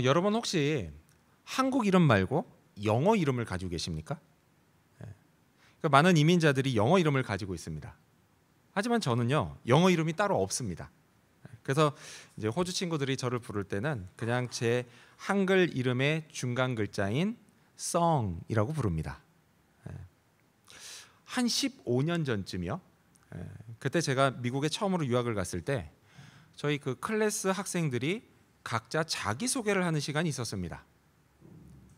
여러분 혹시 한국 이름 말고 영어 이름을 가지고 계십니까? 그러니까 많은 이민자들이 영어 이름을 가지고 있습니다. 하지만 저는요, 영어 이름이 따로 없습니다. 그래서 이제 호주 친구들이 저를 부를 때는 그냥 제 한글 이름의 중간 글자인 성이라고 부릅니다. 한 15년 전쯤이요. 그때 제가 미국에 처음으로 유학을 갔을 때 저희 그 클래스 학생들이 각자 자기소개를 하는 시간이 있었습니다.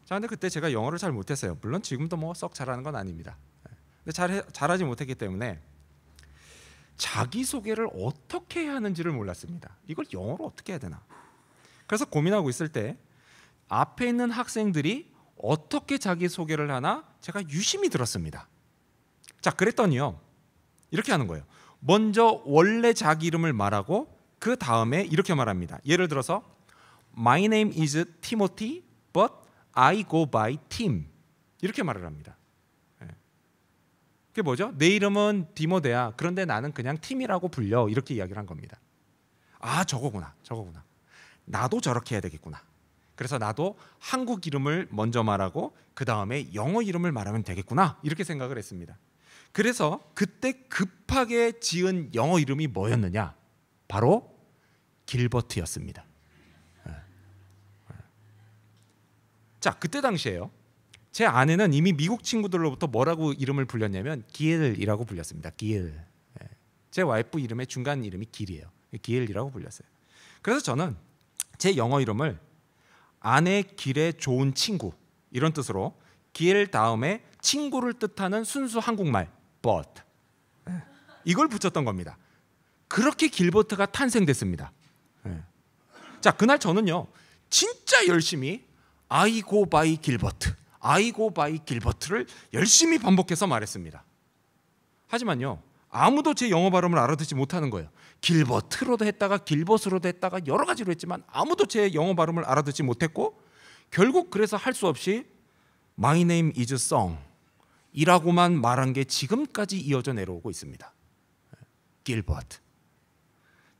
자, 근데 그때 제가 영어를 잘 못했어요. 물론 지금도 뭐 썩 잘하는 건 아닙니다. 근데 잘하지 못했기 때문에 자기소개를 어떻게 해야 하는지를 몰랐습니다. 이걸 영어로 어떻게 해야 되나? 그래서 고민하고 있을 때 앞에 있는 학생들이 어떻게 자기소개를 하나 제가 유심히 들었습니다. 자, 그랬더니요, 이렇게 하는 거예요. 먼저 원래 자기 이름을 말하고 그 다음에 이렇게 말합니다. 예를 들어서 My name is Timothy, but I go by Tim. 이렇게 말을 합니다. 그게 뭐죠? 내 이름은 디모데야. 그런데 나는 그냥 팀이라고 불려. 이렇게 이야기를 한 겁니다. 아, 저거구나. 나도 저렇게 해야 되겠구나. 그래서 나도 한국 이름을 먼저 말하고 그 다음에 영어 이름을 말하면 되겠구나. 이렇게 생각을 했습니다. 그래서 그때 급하게 지은 영어 이름이 뭐였느냐? 바로 길버트였습니다. 자, 그때 당시에요, 제 아내는 이미 미국 친구들로부터 뭐라고 이름을 불렸냐면 길이라고 불렸습니다. 길. 제 와이프 이름의 중간 이름이 길이에요. 길이라고 불렸어요. 그래서 저는 제 영어 이름을 아내 길의 좋은 친구, 이런 뜻으로 길 다음에 친구를 뜻하는 순수 한국말 but, 이걸 붙였던 겁니다. 그렇게 길버트가 탄생됐습니다. 자, 그날 저는요, 진짜 열심히 I go by 길버트, I go by 길버트를 열심히 반복해서 말했습니다. 하지만요, 아무도 제 영어 발음을 알아듣지 못하는 거예요. 길버트로도 했다가 길버스로도 했다가 여러 가지로 했지만 아무도 제 영어 발음을 알아듣지 못했고, 결국 그래서 할 수 없이 My name is Song 이라고만 말한 게 지금까지 이어져 내려오고 있습니다. 길버트.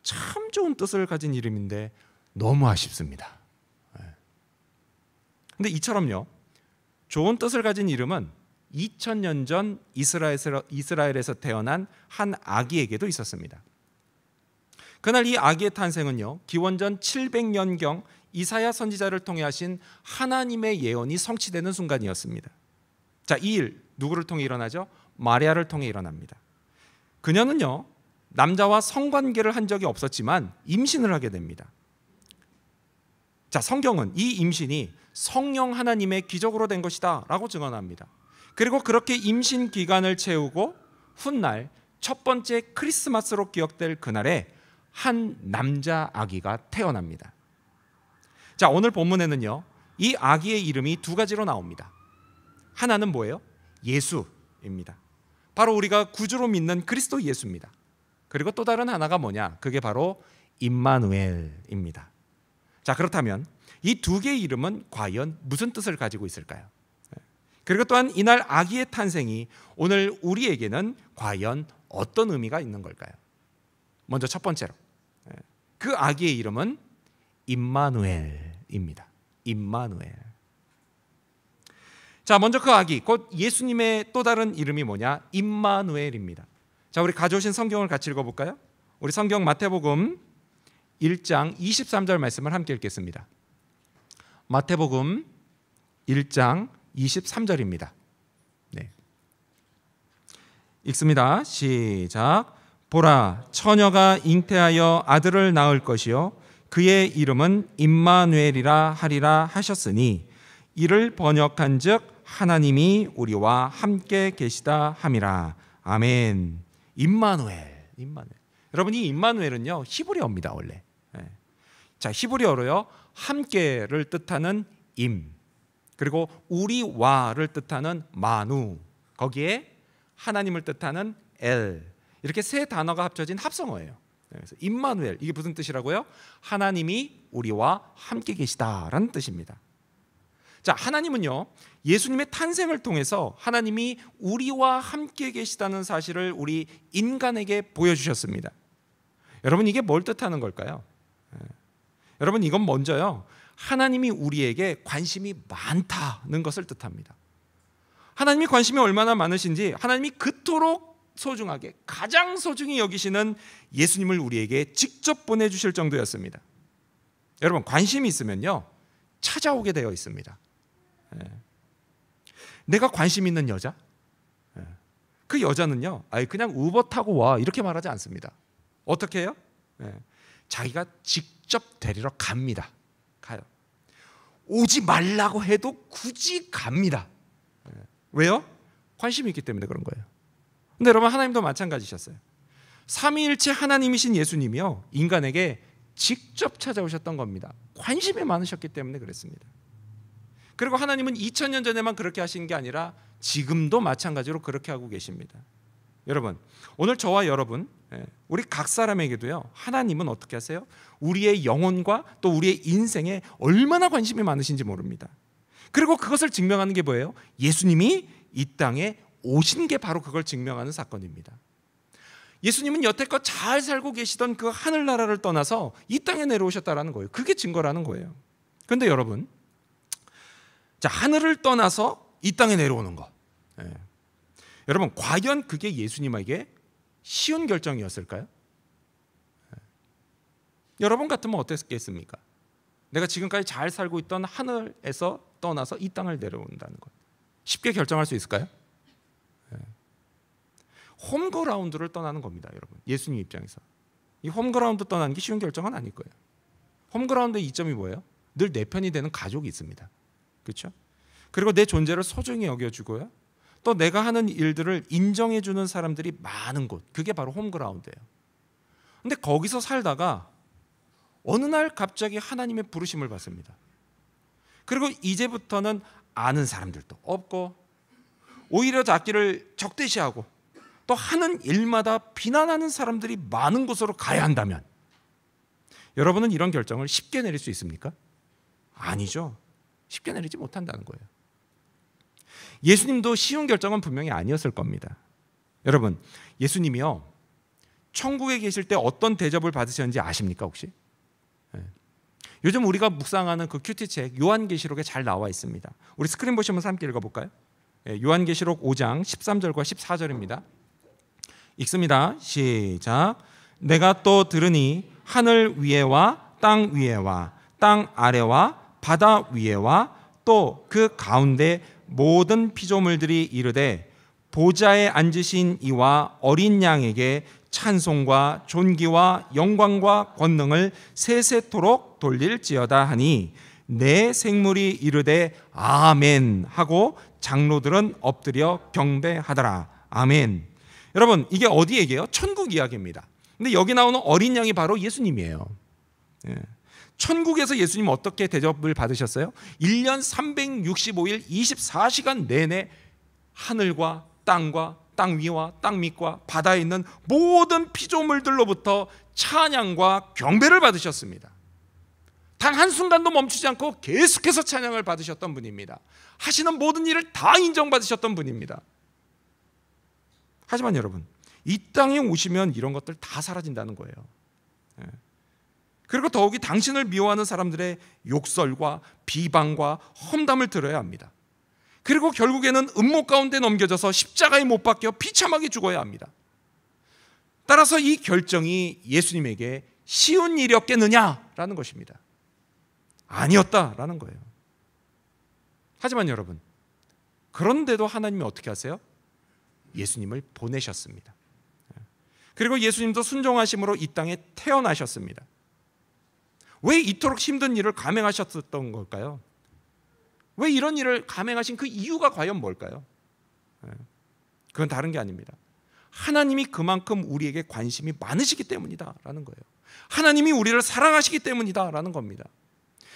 참 좋은 뜻을 가진 이름인데 너무 아쉽습니다. 근데 이처럼요, 좋은 뜻을 가진 이름은 2000년 전 이스라엘에서 태어난 한 아기에게도 있었습니다. 그날 이 아기의 탄생은요, 기원전 700년경 이사야 선지자를 통해 하신 하나님의 예언이 성취되는 순간이었습니다. 자, 이 일 누구를 통해 일어나죠? 마리아를 통해 일어납니다. 그녀는요, 남자와 성관계를 한 적이 없었지만 임신을 하게 됩니다. 자, 성경은 이 임신이 성령 하나님의 기적으로 된 것이다 라고 증언합니다. 그리고 그렇게 임신 기간을 채우고 훗날 첫 번째 크리스마스로 기억될 그날에 한 남자 아기가 태어납니다. 자, 오늘 본문에는요, 이 아기의 이름이 두 가지로 나옵니다. 하나는 뭐예요? 예수입니다. 바로 우리가 구주로 믿는 그리스도 예수입니다. 그리고 또 다른 하나가 뭐냐? 그게 바로 임마누엘입니다. 자, 그렇다면 이 두 개의 이름은 과연 무슨 뜻을 가지고 있을까요? 그리고 또한 이날 아기의 탄생이 오늘 우리에게는 과연 어떤 의미가 있는 걸까요? 먼저 첫 번째로, 그 아기의 이름은 임마누엘입니다. 임마누엘. 자, 먼저 그 아기, 곧 예수님의 또 다른 이름이 뭐냐? 임마누엘입니다. 자, 우리 가져오신 성경을 같이 읽어볼까요? 우리 성경 마태복음 1장 23절 말씀을 함께 읽겠습니다. 마태복음 1장 23절입니다. 네. 읽습니다. 시작. 보라, 처녀가 잉태하여 아들을 낳을 것이요 그의 이름은 임마누엘이라 하리라 하셨으니 이를 번역한즉 하나님이 우리와 함께 계시다 함이라. 아멘. 임마누엘. 여러분, 이 임마누엘은요, 히브리어입니다, 원래. 자, 히브리어로요, 함께를 뜻하는 임, 그리고 우리와를 뜻하는 마누, 거기에 하나님을 뜻하는 엘, 이렇게 세 단어가 합쳐진 합성어예요. 그래서 임마누엘, 이게 무슨 뜻이라고요? 하나님이 우리와 함께 계시다라는 뜻입니다. 자, 하나님은요, 예수님의 탄생을 통해서 하나님이 우리와 함께 계시다는 사실을 우리 인간에게 보여주셨습니다. 여러분, 이게 뭘 뜻하는 걸까요? 여러분, 이건 먼저요, 하나님이 우리에게 관심이 많다는 것을 뜻합니다. 하나님이 관심이 얼마나 많으신지 하나님이 그토록 소중하게 가장 소중히 여기시는 예수님을 우리에게 직접 보내주실 정도였습니다. 여러분, 관심이 있으면요 찾아오게 되어 있습니다. 내가 관심 있는 여자, 그 여자는요 그냥 우버 타고 와 이렇게 말하지 않습니다. 어떻게 해요? 자기가 직접 데리러 갑니다. 가요. 오지 말라고 해도 굳이 갑니다. 왜요? 관심이 있기 때문에 그런 거예요. 근데 여러분, 하나님도 마찬가지셨어요. 삼위일체 하나님이신 예수님이요 인간에게 직접 찾아오셨던 겁니다. 관심이 많으셨기 때문에 그랬습니다. 그리고 하나님은 2000년 전에만 그렇게 하신 게 아니라 지금도 마찬가지로 그렇게 하고 계십니다. 여러분, 오늘 저와 여러분, 우리 각 사람에게도요 하나님은 어떻게 하세요? 우리의 영혼과 또 우리의 인생에 얼마나 관심이 많으신지 모릅니다. 그리고 그것을 증명하는 게 뭐예요? 예수님이 이 땅에 오신 게 바로 그걸 증명하는 사건입니다. 예수님은 여태껏 잘 살고 계시던 그 하늘나라를 떠나서 이 땅에 내려오셨다는 거예요. 그게 증거라는 거예요. 그런데 여러분, 자, 하늘을 떠나서 이 땅에 내려오는 거, 여러분, 과연 그게 예수님에게 쉬운 결정이었을까요? 여러분 같으면 어땠겠습니까? 내가 지금까지 잘 살고 있던 하늘에서 떠나서 이 땅을 내려온다는 것, 쉽게 결정할 수 있을까요? 홈그라운드를 떠나는 겁니다, 여러분. 예수님 입장에서 이 홈그라운드 떠나는 게 쉬운 결정은 아닐 거예요. 홈그라운드의 이점이 뭐예요? 늘 내 편이 되는 가족이 있습니다. 그렇죠? 그리고 내 존재를 소중히 여겨주고요, 또 내가 하는 일들을 인정해주는 사람들이 많은 곳, 그게 바로 홈그라운드예요. 근데 거기서 살다가 어느 날 갑자기 하나님의 부르심을 받습니다. 그리고 이제부터는 아는 사람들도 없고 오히려 자기를 적대시하고 또 하는 일마다 비난하는 사람들이 많은 곳으로 가야 한다면 여러분은 이런 결정을 쉽게 내릴 수 있습니까? 아니죠. 쉽게 내리지 못한다는 거예요. 예수님도 쉬운 결정은 분명히 아니었을 겁니다. 여러분, 예수님이요 천국에 계실 때 어떤 대접을 받으셨는지 아십니까 혹시? 요즘 우리가 묵상하는 그 큐티책 요한계시록에 잘 나와 있습니다. 우리 스크린 보시면서 함께 읽어볼까요? 요한계시록 5장 13절과 14절입니다. 읽습니다. 시작. 내가 또 들으니 하늘 위에와 땅 위에와 땅 아래와 바다 위에와 또 그 가운데 모든 피조물들이 이르되 보좌에 앉으신 이와 어린 양에게 찬송과 존귀와 영광과 권능을 세세토록 돌릴지어다 하니 내 생물이 이르되 아멘 하고 장로들은 엎드려 경배하더라. 아멘. 여러분, 이게 어디 얘기예요? 천국 이야기입니다. 근데 여기 나오는 어린 양이 바로 예수님이에요. 천국에서 예수님 어떻게 대접을 받으셨어요? 1년 365일 24시간 내내 하늘과 땅과 땅 위와 땅 밑과 바다에 있는 모든 피조물들로부터 찬양과 경배를 받으셨습니다. 단 한순간도 멈추지 않고 계속해서 찬양을 받으셨던 분입니다. 하시는 모든 일을 다 인정받으셨던 분입니다. 하지만 여러분, 이 땅에 오시면 이런 것들 다 사라진다는 거예요. 그리고 더욱이 당신을 미워하는 사람들의 욕설과 비방과 험담을 들어야 합니다. 그리고 결국에는 음모 가운데 넘겨져서 십자가에 못 박혀 비참하게 죽어야 합니다. 따라서 이 결정이 예수님에게 쉬운 일이었겠느냐라는 것입니다. 아니었다라는 거예요. 하지만 여러분, 그런데도 하나님이 어떻게 하세요? 예수님을 보내셨습니다. 그리고 예수님도 순종하심으로 이 땅에 태어나셨습니다. 왜 이토록 힘든 일을 감행하셨던 걸까요? 왜 이런 일을 감행하신 그 이유가 과연 뭘까요? 그건 다른 게 아닙니다. 하나님이 그만큼 우리에게 관심이 많으시기 때문이다라는 거예요. 하나님이 우리를 사랑하시기 때문이다라는 겁니다.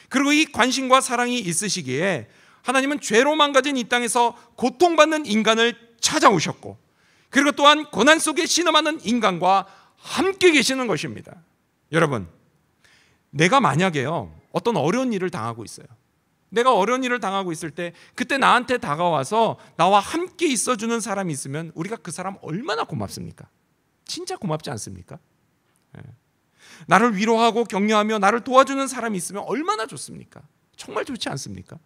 그리고 이 관심과 사랑이 있으시기에 하나님은 죄로 망가진 이 땅에서 고통받는 인간을 찾아오셨고, 그리고 또한 고난 속에 신음하는 인간과 함께 계시는 것입니다. 여러분, 내가 만약에요 어떤 어려운 일을 당하고 있어요. 내가 어려운 일을 당하고 있을 때 그때 나한테 다가와서 나와 함께 있어주는 사람이 있으면 우리가 그 사람 얼마나 고맙습니까? 진짜 고맙지 않습니까? 나를 위로하고 격려하며 나를 도와주는 사람이 있으면 얼마나 좋습니까? 정말 좋지 않습니까?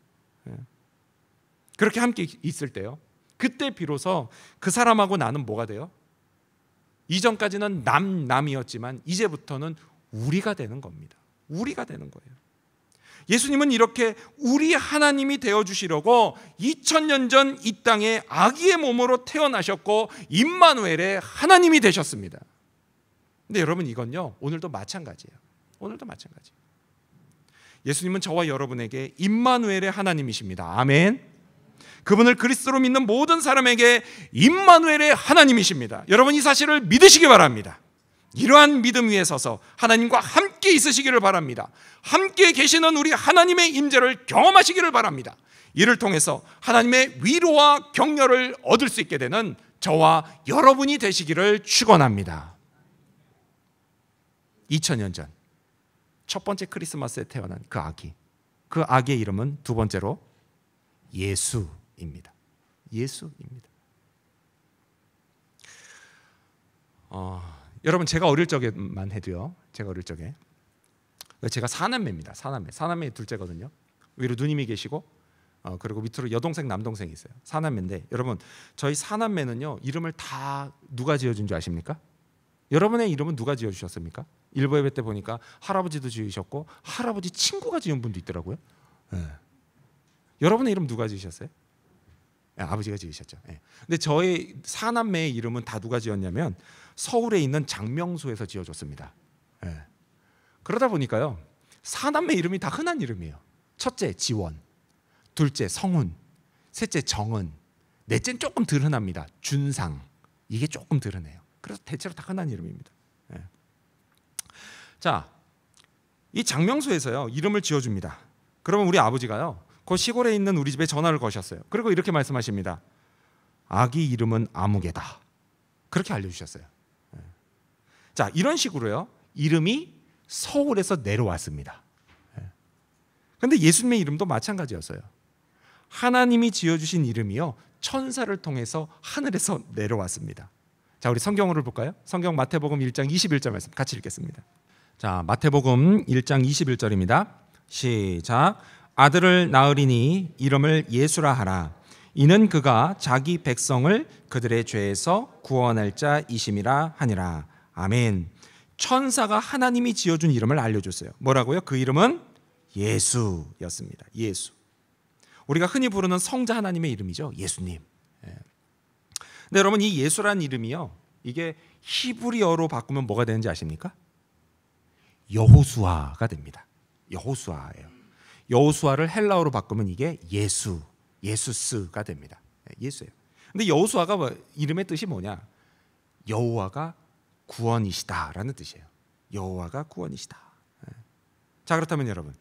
그렇게 함께 있을 때요, 그때 비로소 그 사람하고 나는 뭐가 돼요? 이전까지는 남이었지만 이제부터는 우리가 되는 겁니다. 우리가 되는 거예요. 예수님은 이렇게 우리 하나님이 되어주시려고 2000년 전 이 땅에 아기의 몸으로 태어나셨고 임마누엘의 하나님이 되셨습니다. 근데 여러분, 이건요 오늘도 마찬가지예요. 오늘도 마찬가지. 예수님은 저와 여러분에게 임마누엘의 하나님이십니다. 아멘. 그분을 그리스도로 믿는 모든 사람에게 임마누엘의 하나님이십니다. 여러분, 이 사실을 믿으시기 바랍니다. 이러한 믿음 위에 서서 하나님과 함께 있으시기를 바랍니다. 함께 계시는 우리 하나님의 임재를 경험하시기를 바랍니다. 이를 통해서 하나님의 위로와 격려를 얻을 수 있게 되는 저와 여러분이 되시기를 축원합니다. 2000년 전 첫 번째 크리스마스에 태어난 그 아기의 이름은 두 번째로 예수입니다. 예수입니다. 여러분, 제가 어릴 적에만 해도요, 제가 사남매입니다. 사남매 둘째거든요. 위로 누님이 계시고 그리고 밑으로 여동생 남동생이 있어요. 사남매인데, 여러분, 저희 사남매는요 이름을 다 누가 지어준 줄 아십니까? 여러분의 이름은 누가 지어주셨습니까? 일부 예배 때 보니까 할아버지도 지으셨고 할아버지 친구가 지은 분도 있더라고요. 여러분의 이름 누가 지으셨어요? 아버지가 지으셨죠. 근데 저희 사남매의 이름은 다 누가 지었냐면 서울에 있는 장명소에서 지어줬습니다. 그러다 보니까요, 사남매 이름이 다 흔한 이름이에요. 첫째 지원, 둘째 성훈, 셋째 정은, 넷째는 조금 덜 흔합니다. 준상. 이게 조금 덜 흔해요. 그래서 대체로 다 흔한 이름입니다. 자, 이 장명소에서요 이름을 지어줍니다. 그러면 우리 아버지가요 그 시골에 있는 우리 집에 전화를 거셨어요. 그리고 이렇게 말씀하십니다. 아기 이름은 아무개다. 그렇게 알려주셨어요. 자, 이런 식으로요 이름이 서울에서 내려왔습니다. 그런데 예수님의 이름도 마찬가지였어요. 하나님이 지어주신 이름이요 천사를 통해서 하늘에서 내려왔습니다. 자, 우리 성경으로 볼까요? 성경 마태복음 1장 21절 말씀 같이 읽겠습니다. 자, 마태복음 1장 21절입니다. 시작. 아들을 낳으리니 이름을 예수라 하라. 이는 그가 자기 백성을 그들의 죄에서 구원할 자이심이라 하니라. 아멘. 천사가 하나님이 지어준 이름을 알려줬어요. 뭐라고요? 그 이름은 예수였습니다. 예수. 우리가 흔히 부르는 성자 하나님의 이름이죠. 예수님. 근데 여러분, 이 예수라는 이름이요 이게 히브리어로 바꾸면 뭐가 되는지 아십니까? 여호수아가 됩니다. 여호수아예요. 여호수아를 헬라어로 바꾸면 이게 예수스가 됩니다. 예수예요. 근데 여호수아가 이름의 뜻이 뭐냐? 여호와가 구원이시다라는 뜻이에요. 여호와가 구원이시다. 자, 그렇다면 여러분,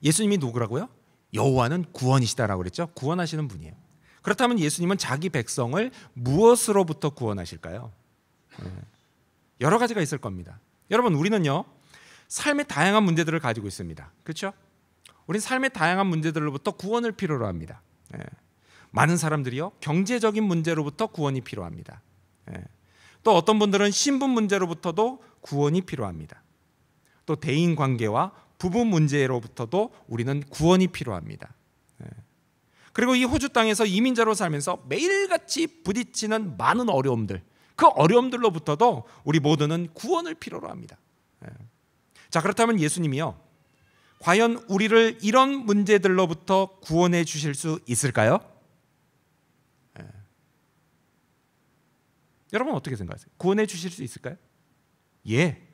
예수님이 누구라고요? 여호와는 구원이시다라고 그랬죠. 구원하시는 분이에요. 그렇다면 예수님은 자기 백성을 무엇으로부터 구원하실까요? 여러 가지가 있을 겁니다. 여러분, 우리는요 삶의 다양한 문제들을 가지고 있습니다. 그렇죠? 우린 삶의 다양한 문제들로부터 구원을 필요로 합니다. 많은 사람들이요 경제적인 문제로부터 구원이 필요합니다. 또 어떤 분들은 신분 문제로부터도 구원이 필요합니다. 또 대인 관계와 부부 문제로부터도 우리는 구원이 필요합니다. 그리고 이 호주 땅에서 이민자로 살면서 매일같이 부딪히는 많은 어려움들, 그 어려움들로부터도 우리 모두는 구원을 필요로 합니다. 자, 그렇다면 예수님이요 과연 우리를 이런 문제들로부터 구원해 주실 수 있을까요? 여러분 어떻게 생각하세요? 구원해 주실 수 있을까요? 예,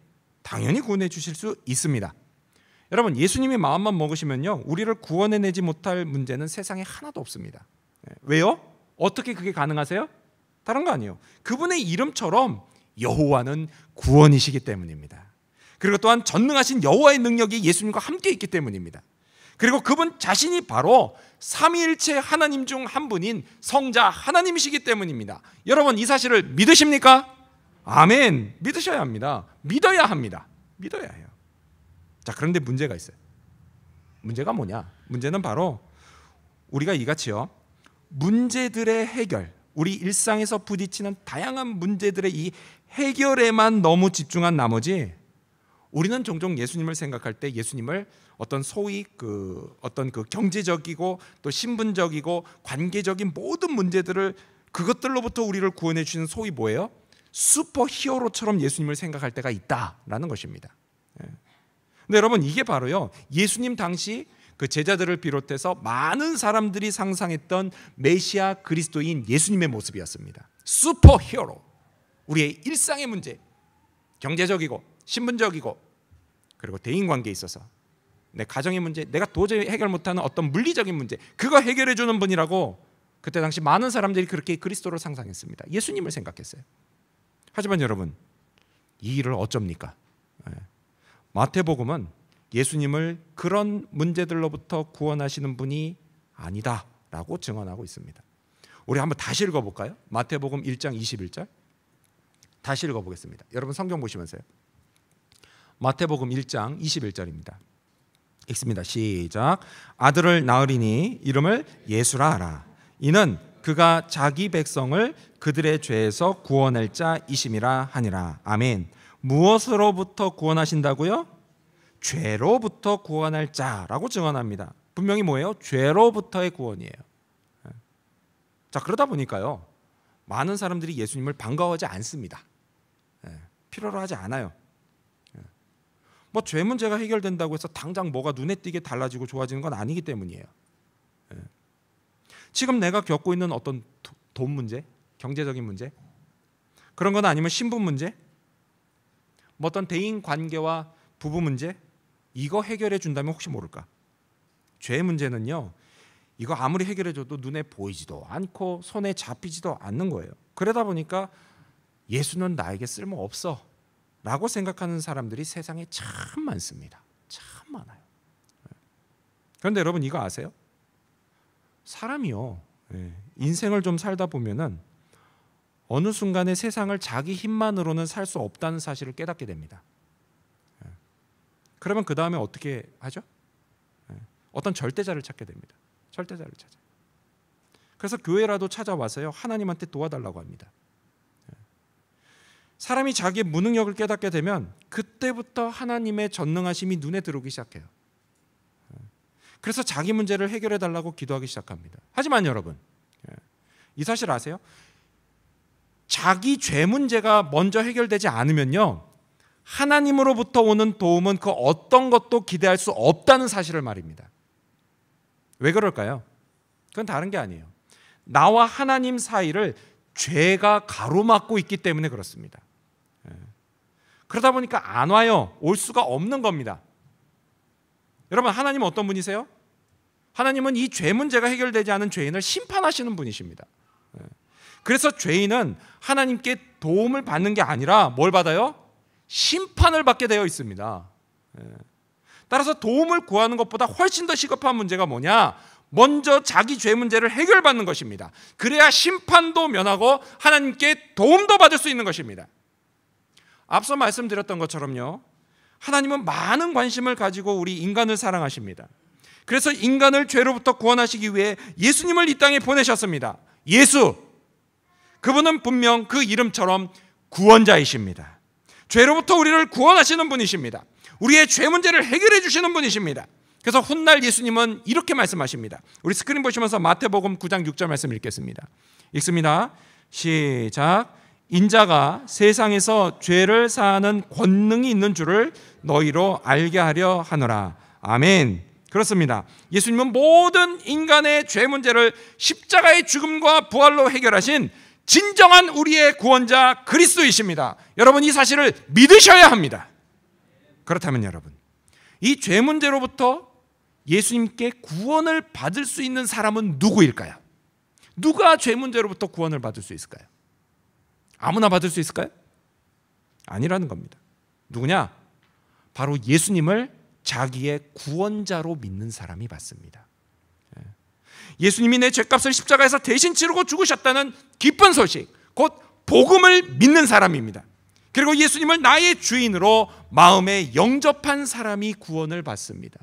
당연히 구원해 주실 수 있습니다. 여러분, 예수님의 마음만 먹으시면요 우리를 구원해내지 못할 문제는 세상에 하나도 없습니다. 왜요? 어떻게 그게 가능하세요? 다른 거 아니에요. 그분의 이름처럼 여호와는 구원이시기 때문입니다. 그리고 또한 전능하신 여호와의 능력이 예수님과 함께 있기 때문입니다. 그리고 그분 자신이 바로 삼위일체 하나님 중 한 분인 성자 하나님이시기 때문입니다. 여러분, 이 사실을 믿으십니까? 아멘. 믿으셔야 합니다. 믿어야 합니다. 믿어야 해요. 자, 그런데 문제가 있어요. 문제가 뭐냐? 문제는 바로 우리가 이같이요 문제들의 해결, 우리 일상에서 부딪히는 다양한 문제들의 이 해결에만 너무 집중한 나머지 우리는 종종 예수님을 생각할 때 예수님을 어떤 소위 어떤 경제적이고 또 신분적이고 관계적인 모든 문제들을 그것들로부터 우리를 구원해 주시는 소위 뭐예요? 슈퍼히어로처럼 예수님을 생각할 때가 있다라는 것입니다. 근데 여러분, 이게 바로요, 예수님 당시 그 제자들을 비롯해서 많은 사람들이 상상했던 메시아 그리스도인 예수님의 모습이었습니다. 슈퍼히어로, 우리의 일상의 문제, 경제적이고 신분적이고 그리고 대인관계에 있어서 내 가정의 문제, 내가 도저히 해결 못하는 어떤 물리적인 문제, 그거 해결해 주는 분이라고 그때 당시 많은 사람들이 그렇게 그리스도를 상상했습니다. 예수님을 생각했어요. 하지만 여러분, 이 일을 어쩝니까? 마태복음은 예수님을 그런 문제들로부터 구원하시는 분이 아니다라고 증언하고 있습니다. 우리 한번 다시 읽어볼까요? 마태복음 1장 21절 다시 읽어보겠습니다. 여러분 성경 보시면서요. 마태복음 1장 21절입니다. 읽습니다. 시작. 아들을 낳으리니 이름을 예수라 하라. 이는 그가 자기 백성을 그들의 죄에서 구원할 자이심이라 하니라. 아멘. 무엇으로부터 구원하신다고요? 죄로부터 구원할 자라고 증언합니다. 분명히 뭐예요? 죄로부터의 구원이에요. 자, 그러다 보니까요, 많은 사람들이 예수님을 반가워하지 않습니다. 필요로 하지 않아요. 뭐 죄 문제가 해결된다고 해서 당장 뭐가 눈에 띄게 달라지고 좋아지는 건 아니기 때문이에요. 지금 내가 겪고 있는 어떤 돈 문제, 경제적인 문제, 그런 건 아니면 신분 문제, 뭐 어떤 대인 관계와 부부 문제, 이거 해결해 준다면 혹시 모를까? 죄 문제는요, 이거 아무리 해결해 줘도 눈에 보이지도 않고 손에 잡히지도 않는 거예요. 그러다 보니까 예수는 나에게 쓸모없어 라고 생각하는 사람들이 세상에 참 많습니다. 참 많아요. 그런데 여러분, 이거 아세요? 사람이요, 인생을 좀 살다 보면은 어느 순간에 세상을 자기 힘만으로는 살 수 없다는 사실을 깨닫게 됩니다. 그러면 그 다음에 어떻게 하죠? 어떤 절대자를 찾게 됩니다. 절대자를 찾아요. 그래서 교회라도 찾아와서요, 하나님한테 도와달라고 합니다. 사람이 자기의 무능력을 깨닫게 되면 그때부터 하나님의 전능하심이 눈에 들어오기 시작해요. 그래서 자기 문제를 해결해 달라고 기도하기 시작합니다. 하지만 여러분, 이 사실 아세요? 자기 죄 문제가 먼저 해결되지 않으면요, 하나님으로부터 오는 도움은 그 어떤 것도 기대할 수 없다는 사실을 말입니다. 왜 그럴까요? 그건 다른 게 아니에요. 나와 하나님 사이를 죄가 가로막고 있기 때문에 그렇습니다. 그러다 보니까 안 와요. 올 수가 없는 겁니다. 여러분, 하나님은 어떤 분이세요? 하나님은 이 죄 문제가 해결되지 않은 죄인을 심판하시는 분이십니다. 그래서 죄인은 하나님께 도움을 받는 게 아니라 뭘 받아요? 심판을 받게 되어 있습니다. 따라서 도움을 구하는 것보다 훨씬 더 시급한 문제가 뭐냐? 먼저 자기 죄 문제를 해결받는 것입니다. 그래야 심판도 면하고 하나님께 도움도 받을 수 있는 것입니다. 앞서 말씀드렸던 것처럼요, 하나님은 많은 관심을 가지고 우리 인간을 사랑하십니다. 그래서 인간을 죄로부터 구원하시기 위해 예수님을 이 땅에 보내셨습니다. 예수, 그분은 분명 그 이름처럼 구원자이십니다. 죄로부터 우리를 구원하시는 분이십니다. 우리의 죄 문제를 해결해 주시는 분이십니다. 그래서 훗날 예수님은 이렇게 말씀하십니다. 우리 스크린 보시면서 마태복음 9장 6절 말씀 읽겠습니다. 읽습니다. 시작. 인자가 세상에서 죄를 사하는 권능이 있는 줄을 너희로 알게 하려 하노라. 아멘. 그렇습니다. 예수님은 모든 인간의 죄 문제를 십자가의 죽음과 부활로 해결하신 진정한 우리의 구원자 그리스도이십니다. 여러분, 이 사실을 믿으셔야 합니다. 그렇다면 여러분, 이 죄 문제로부터 예수님께 구원을 받을 수 있는 사람은 누구일까요? 누가 죄 문제로부터 구원을 받을 수 있을까요? 아무나 받을 수 있을까요? 아니라는 겁니다. 누구냐? 바로 예수님을 자기의 구원자로 믿는 사람이 받습니다. 예수님이 내 죄값을 십자가에서 대신 치르고 죽으셨다는 기쁜 소식, 곧 복음을 믿는 사람입니다. 그리고 예수님을 나의 주인으로 마음에 영접한 사람이 구원을 받습니다.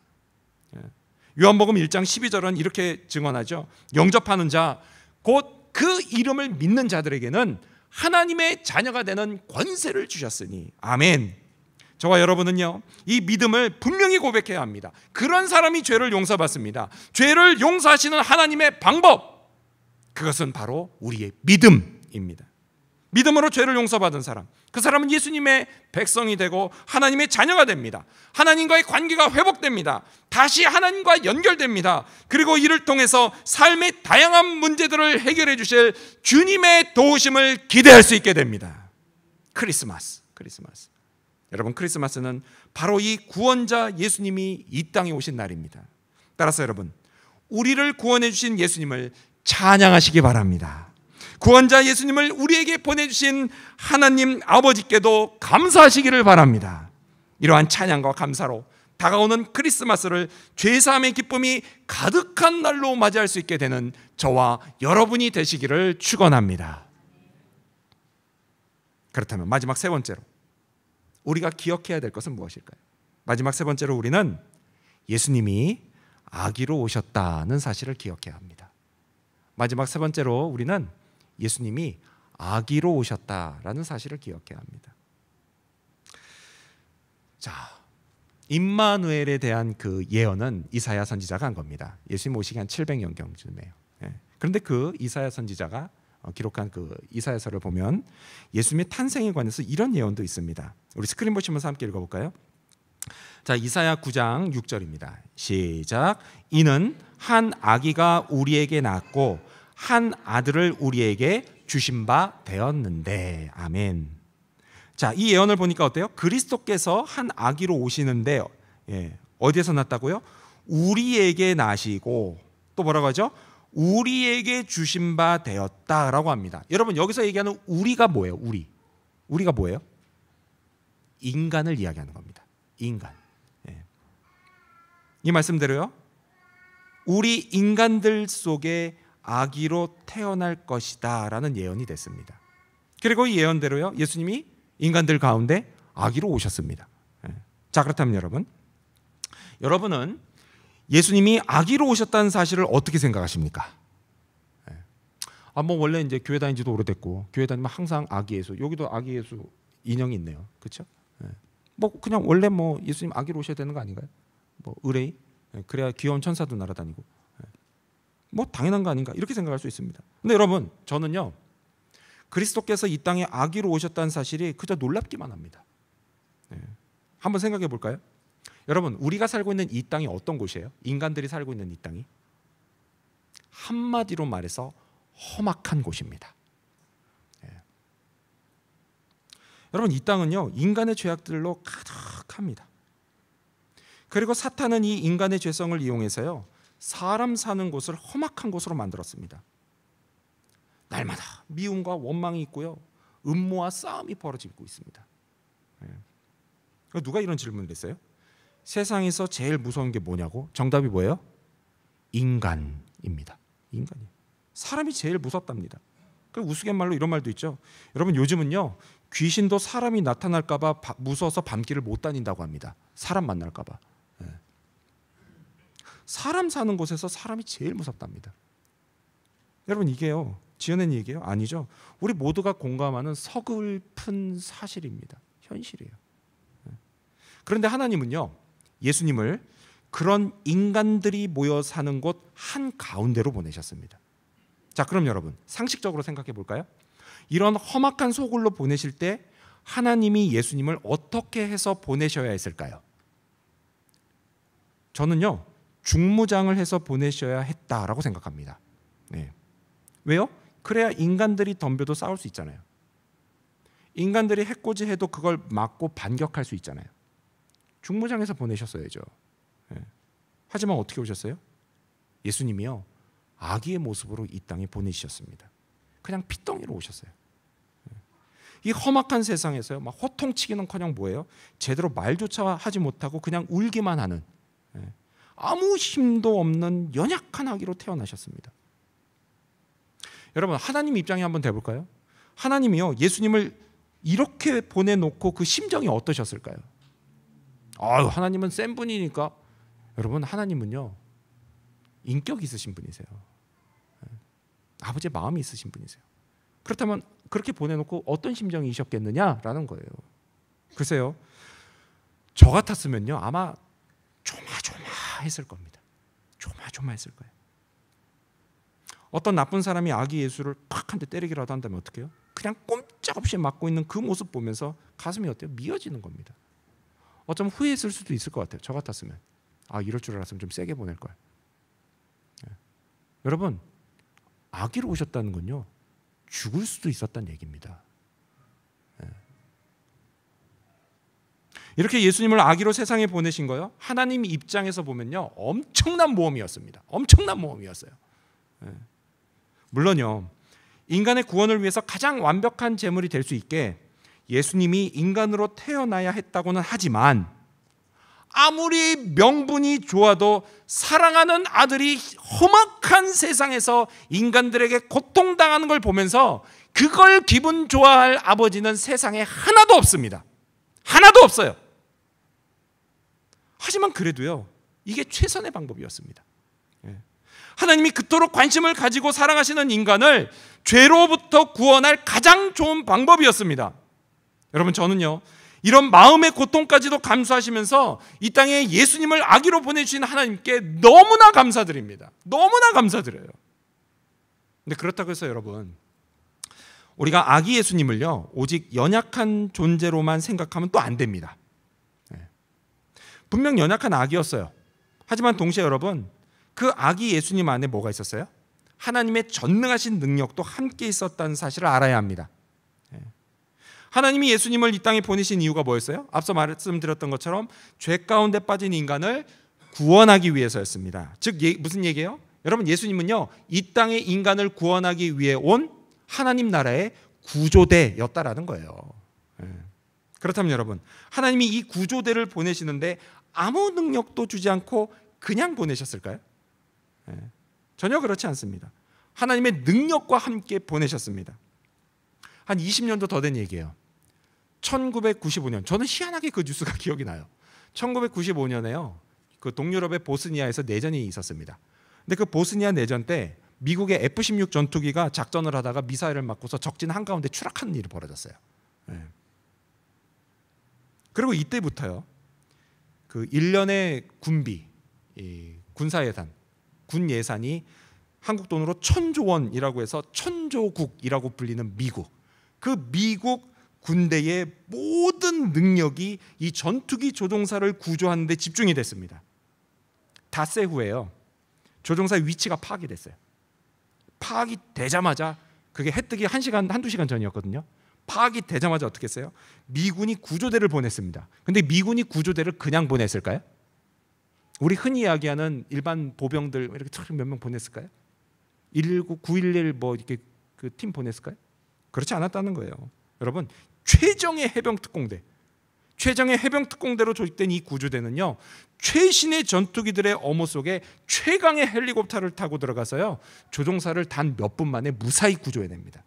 요한복음 1장 12절은 이렇게 증언하죠. 영접하는 자, 곧 그 이름을 믿는 자들에게는 하나님의 자녀가 되는 권세를 주셨으니. 아멘. 저와 여러분은요, 이 믿음을 분명히 고백해야 합니다. 그런 사람이 죄를 용서받습니다. 죄를 용서하시는 하나님의 방법, 그것은 바로 우리의 믿음입니다. 믿음으로 죄를 용서받은 사람, 그 사람은 예수님의 백성이 되고 하나님의 자녀가 됩니다. 하나님과의 관계가 회복됩니다. 다시 하나님과 연결됩니다. 그리고 이를 통해서 삶의 다양한 문제들을 해결해 주실 주님의 도우심을 기대할 수 있게 됩니다. 크리스마스. 여러분, 크리스마스는 바로 이 구원자 예수님이 이 땅에 오신 날입니다. 따라서 여러분, 우리를 구원해 주신 예수님을 찬양하시기 바랍니다. 구원자 예수님을 우리에게 보내주신 하나님 아버지께도 감사하시기를 바랍니다. 이러한 찬양과 감사로 다가오는 크리스마스를 죄사함의 기쁨이 가득한 날로 맞이할 수 있게 되는 저와 여러분이 되시기를 축원합니다. 그렇다면 마지막 세 번째로 우리가 기억해야 될 것은 무엇일까요? 마지막 세 번째로 우리는 예수님이 아기로 오셨다는 사실을 기억해야 합니다. 마지막 세 번째로 우리는 예수님이 아기로 오셨다라는 사실을 기억해야 합니다. 자, 임마누엘에 대한 그 예언은 이사야 선지자가 한 겁니다. 예수님 오시기 한 700년경쯤이에요. 그런데 그 이사야 선지자가 기록한 그 이사야서를 보면 예수님의 탄생에 관해서 이런 예언도 있습니다. 우리 스크린 보시면서 함께 읽어볼까요? 자, 이사야 9장 6절입니다. 시작. 이는 한 아기가 우리에게 낳았고 한 아들을 우리에게 주신 바 되었는데. 아멘. 자, 이 예언을 보니까 어때요? 그리스도께서 한 아기로 오시는데 어디에서 났다고요? 우리에게 나시고 또 뭐라고 하죠? 우리에게 주신 바 되었다라고 합니다. 여러분, 여기서 얘기하는 우리가 뭐예요? 우리가 뭐예요? 인간을 이야기하는 겁니다. 인간. 이 말씀대로요, 우리 인간들 속에 아기로 태어날 것이다 라는 예언이 됐습니다. 그리고 이 예언대로요, 예수님이 인간들 가운데 아기로 오셨습니다. 자, 그렇다면 여러분은 예수님이 아기로 오셨다는 사실을 어떻게 생각하십니까? 뭐 원래 이제 교회 다닌 지도 오래됐고 교회 다니면 항상 아기 예수, 여기도 아기 예수 인형이 있네요. 그렇죠? 뭐 그냥 원래 뭐 예수님 아기로 오셔야 되는 거 아닌가요? 뭐 의뢰이, 그래야 귀여운 천사도 날아다니고 뭐 당연한 거 아닌가, 이렇게 생각할 수 있습니다. 근데 여러분, 저는요, 그리스도께서 이 땅에 아기로 오셨다는 사실이 그저 놀랍기만 합니다. 한번 생각해 볼까요? 여러분, 우리가 살고 있는 이 땅이 어떤 곳이에요? 인간들이 살고 있는 이 땅이 한마디로 말해서 험악한 곳입니다. 여러분, 이 땅은요, 인간의 죄악들로 가득합니다. 그리고 사탄은 이 인간의 죄성을 이용해서요, 사람 사는 곳을 험악한 곳으로 만들었습니다. 날마다 미움과 원망이 있고요, 음모와 싸움이 벌어지고 있습니다. 누가 이런 질문을 했어요? 세상에서 제일 무서운 게 뭐냐고? 정답이 뭐예요? 인간입니다. 인간이에요. 사람이 제일 무섭답니다. 그 우스갯말로 이런 말도 있죠. 여러분, 요즘은요, 귀신도 사람이 나타날까 봐 무서워서 밤길을 못 다닌다고 합니다. 사람 만날까 봐. 사람 사는 곳에서 사람이 제일 무섭답니다. 여러분, 이게요, 지어낸 얘기예요? 아니죠. 우리 모두가 공감하는 서글픈 사실입니다. 현실이에요. 그런데 하나님은요, 예수님을 그런 인간들이 모여 사는 곳 한가운데로 보내셨습니다. 자, 그럼 여러분, 상식적으로 생각해 볼까요? 이런 험악한 소굴로 보내실 때 하나님이 예수님을 어떻게 해서 보내셔야 했을까요? 저는요, 중무장을 해서 보내셔야 했다라고 생각합니다. 왜요? 그래야 인간들이 덤벼도 싸울 수 있잖아요. 인간들이 해코지해도 그걸 막고 반격할 수 있잖아요. 중무장해서 보내셨어야죠. 하지만 어떻게 오셨어요? 예수님이요, 아기의 모습으로 이 땅에 보내주셨습니다. 그냥 핏덩이로 오셨어요. 이 험악한 세상에서요, 막 호통치기는커녕 뭐예요? 제대로 말조차 하지 못하고 그냥 울기만 하는, 아무 힘도 없는 연약한 아기로 태어나셨습니다. 여러분, 하나님 입장에 한번 대볼까요? 하나님이요, 예수님을 이렇게 보내놓고 그 심정이 어떠셨을까요? 하나님은 센 분이니까. 여러분, 하나님은요, 인격이 있으신 분이세요. 아버지의 마음이 있으신 분이세요. 그렇다면 그렇게 보내놓고 어떤 심정이셨겠느냐라는 거예요. 글쎄요, 저 같았으면요 아마 조마조마했을 겁니다. 조마조마했을 거예요. 어떤 나쁜 사람이 아기 예수를 팍 한 대 때리기라도 한다면 어떻게 해요? 그냥 꼼짝없이 맞고 있는 그 모습 보면서 가슴이 어때요? 미어지는 겁니다. 어쩌면 후회했을 수도 있을 것 같아요. 저 같았으면 이럴 줄 알았으면 좀 세게 보낼 걸. 여러분, 아기로 오셨다는 건요 죽을 수도 있었다는 얘기입니다. 이렇게 예수님을 아기로 세상에 보내신 거요, 하나님 입장에서 보면요 엄청난 모험이었습니다. 엄청난 모험이었어요. 물론요 인간의 구원을 위해서 가장 완벽한 제물이 될 수 있게 예수님이 인간으로 태어나야 했다고는 하지만, 아무리 명분이 좋아도 사랑하는 아들이 험악한 세상에서 인간들에게 고통당하는 걸 보면서 그걸 기분 좋아할 아버지는 세상에 하나도 없습니다. 하나도 없어요. 하지만 그래도요 이게 최선의 방법이었습니다. 하나님이 그토록 관심을 가지고 사랑하시는 인간을 죄로부터 구원할 가장 좋은 방법이었습니다. 여러분, 저는요 이런 마음의 고통까지도 감수하시면서 이 땅에 예수님을 아기로 보내주신 하나님께 너무나 감사드립니다. 너무나 감사드려요. 근데 그렇다고 해서 여러분, 우리가 아기 예수님을요 오직 연약한 존재로만 생각하면 또 안 됩니다. 분명 연약한 아기였어요. 하지만 동시에 여러분, 그 아기 예수님 안에 뭐가 있었어요? 하나님의 전능하신 능력도 함께 있었다는 사실을 알아야 합니다. 하나님이 예수님을 이 땅에 보내신 이유가 뭐였어요? 앞서 말씀드렸던 것처럼 죄 가운데 빠진 인간을 구원하기 위해서였습니다. 즉 무슨 얘기예요? 여러분, 예수님은요 이 땅의 인간을 구원하기 위해 온 하나님 나라의 구조대였다라는 거예요. 그렇다면 여러분, 하나님이 이 구조대를 보내시는데 아무 능력도 주지 않고 그냥 보내셨을까요? 전혀 그렇지 않습니다. 하나님의 능력과 함께 보내셨습니다. 한 20년도 더 된 얘기예요. 1995년, 저는 희한하게 그 뉴스가 기억이 나요. 1995년에요 그 동유럽의 보스니아에서 내전이 있었습니다. 근데 그 보스니아 내전 때 미국의 F-16 전투기가 작전을 하다가 미사일을 맞고서 적진 한가운데 추락하는 일이 벌어졌어요. 그리고 이때부터요 그 1년의 군비, 군사 예산, 군 예산이 한국 돈으로 1,000조 원이라고 해서 천조국이라고 불리는 미국, 그 미국 군대의 모든 능력이 이 전투기 조종사를 구조하는 데 집중이 됐습니다. 닷새 후에요 조종사의 위치가 파악이 됐어요. 파악이 되자마자, 그게 해 뜨기 1시간, 한두 시간 전이었거든요. 파악이 되자마자 어떻게 했어요? 미군이 구조대를 보냈습니다. 근데 미군이 구조대를 그냥 보냈을까요? 우리 흔히 이야기하는 일반 보병들 이렇게 몇 명 보냈을까요? 119, 911 뭐 이렇게 그 팀 보냈을까요? 그렇지 않았다는 거예요. 여러분, 최정의 해병특공대, 최정의 해병특공대로 조직된 이 구조대는요 최신의 전투기들의 어모 속에 최강의 헬리콥터를 타고 들어가서요 조종사를 단 몇 분 만에 무사히 구조해냅니다.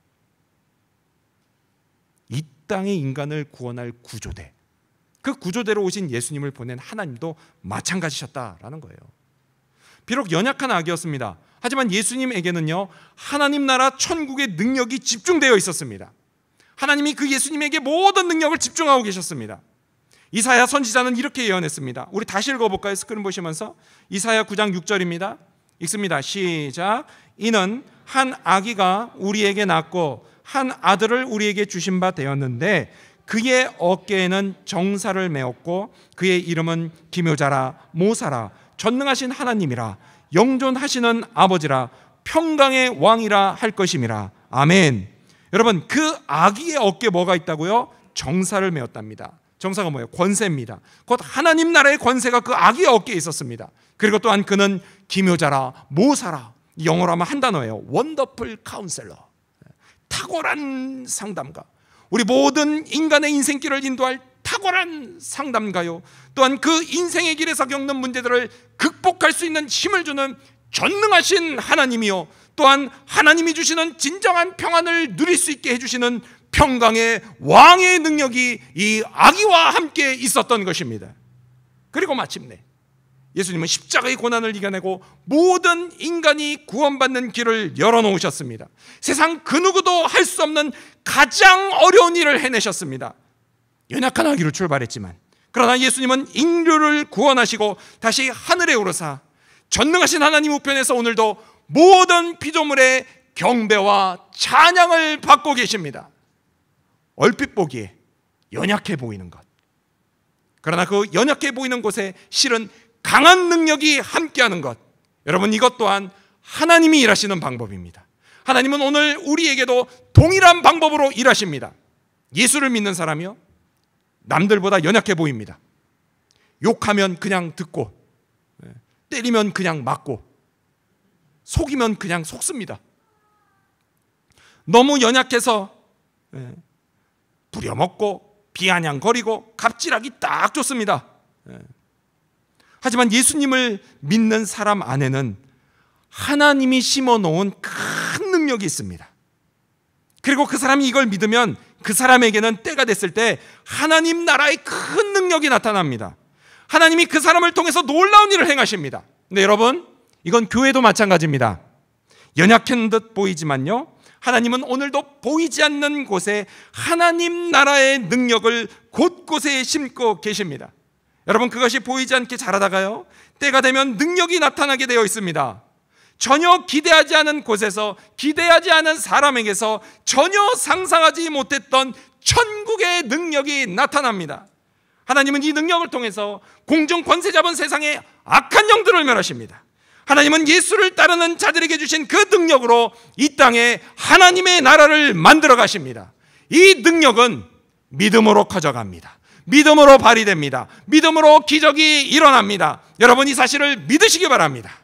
이 땅의 인간을 구원할 구조대, 그 구조대로 오신 예수님을 보낸 하나님도 마찬가지셨다라는 거예요. 비록 연약한 아기였습니다. 하지만 예수님에게는요 하나님 나라 천국의 능력이 집중되어 있었습니다. 하나님이 그 예수님에게 모든 능력을 집중하고 계셨습니다. 이사야 선지자는 이렇게 예언했습니다. 우리 다시 읽어볼까요? 스크린 보시면서 이사야 9장 6절입니다. 읽습니다. 시작. 이는 한 아기가 우리에게 낳고 한 아들을 우리에게 주신 바 되었는데 그의 어깨에는 정사를 메었고 그의 이름은 기묘자라 모사라 전능하신 하나님이라 영존하시는 아버지라 평강의 왕이라 할 것임이라. 아멘. 여러분, 그 아기의 어깨에 뭐가 있다고요? 정사를 메었답니다. 정사가 뭐예요? 권세입니다. 곧 하나님 나라의 권세가 그 아기의 어깨에 있었습니다. 그리고 또한 그는 기묘자라 모사라, 영어로 하면 한 단어예요. 원더풀 카운셀러, 탁월한 상담가, 우리 모든 인간의 인생길을 인도할 탁월한 상담가요, 또한 그 인생의 길에서 겪는 문제들을 극복할 수 있는 힘을 주는 전능하신 하나님이요, 또한 하나님이 주시는 진정한 평안을 누릴 수 있게 해주시는 평강의 왕의 능력이 이 아기와 함께 있었던 것입니다. 그리고 마침내 예수님은 십자가의 고난을 이겨내고 모든 인간이 구원받는 길을 열어놓으셨습니다. 세상 그 누구도 할 수 없는 가장 어려운 일을 해내셨습니다. 연약한 아기로 출발했지만 그러나 예수님은 인류를 구원하시고 다시 하늘에 오르사 전능하신 하나님 우편에서 오늘도 모든 피조물의 경배와 찬양을 받고 계십니다. 얼핏 보기에 연약해 보이는 것, 그러나 그 연약해 보이는 곳에 실은 강한 능력이 함께하는 것, 여러분, 이것 또한 하나님이 일하시는 방법입니다. 하나님은 오늘 우리에게도 동일한 방법으로 일하십니다. 예수를 믿는 사람이요, 남들보다 연약해 보입니다. 욕하면 그냥 듣고, 때리면 그냥 맞고, 속이면 그냥 속습니다. 너무 연약해서 부려먹고 비아냥거리고 갑질하기 딱 좋습니다. 하지만 예수님을 믿는 사람 안에는 하나님이 심어놓은 큰 능력이 있습니다. 그리고 그 사람이 이걸 믿으면 그 사람에게는 때가 됐을 때 하나님 나라의 큰 능력이 나타납니다. 하나님이 그 사람을 통해서 놀라운 일을 행하십니다. 근데 여러분, 이건 교회도 마찬가지입니다. 연약한 듯 보이지만요, 하나님은 오늘도 보이지 않는 곳에 하나님 나라의 능력을 곳곳에 심고 계십니다. 여러분, 그것이 보이지 않게 자라다가요, 때가 되면 능력이 나타나게 되어 있습니다. 전혀 기대하지 않은 곳에서, 기대하지 않은 사람에게서 전혀 상상하지 못했던 천국의 능력이 나타납니다. 하나님은 이 능력을 통해서 공중 권세 잡은 세상의 악한 영들을 멸하십니다. 하나님은 예수를 따르는 자들에게 주신 그 능력으로 이 땅에 하나님의 나라를 만들어 가십니다. 이 능력은 믿음으로 커져갑니다. 믿음으로 발휘됩니다. 믿음으로 기적이 일어납니다. 여러분, 이 사실을 믿으시기 바랍니다.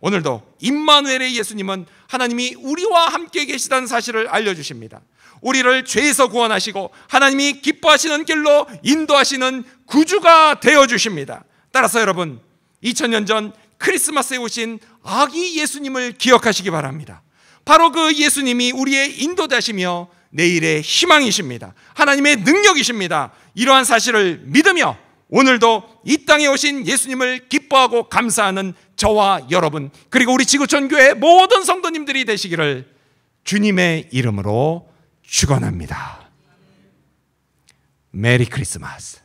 오늘도 임마누엘의 예수님은 하나님이 우리와 함께 계시다는 사실을 알려주십니다. 우리를 죄에서 구원하시고 하나님이 기뻐하시는 길로 인도하시는 구주가 되어주십니다. 따라서 여러분, 2000년 전 크리스마스에 오신 아기 예수님을 기억하시기 바랍니다. 바로 그 예수님이 우리의 인도자시며 내일의 희망이십니다. 하나님의 능력이십니다. 이러한 사실을 믿으며 오늘도 이 땅에 오신 예수님을 기뻐하고 감사하는 저와 여러분, 그리고 우리 지구촌 교회 모든 성도님들이 되시기를 주님의 이름으로 축원합니다. 메리 크리스마스.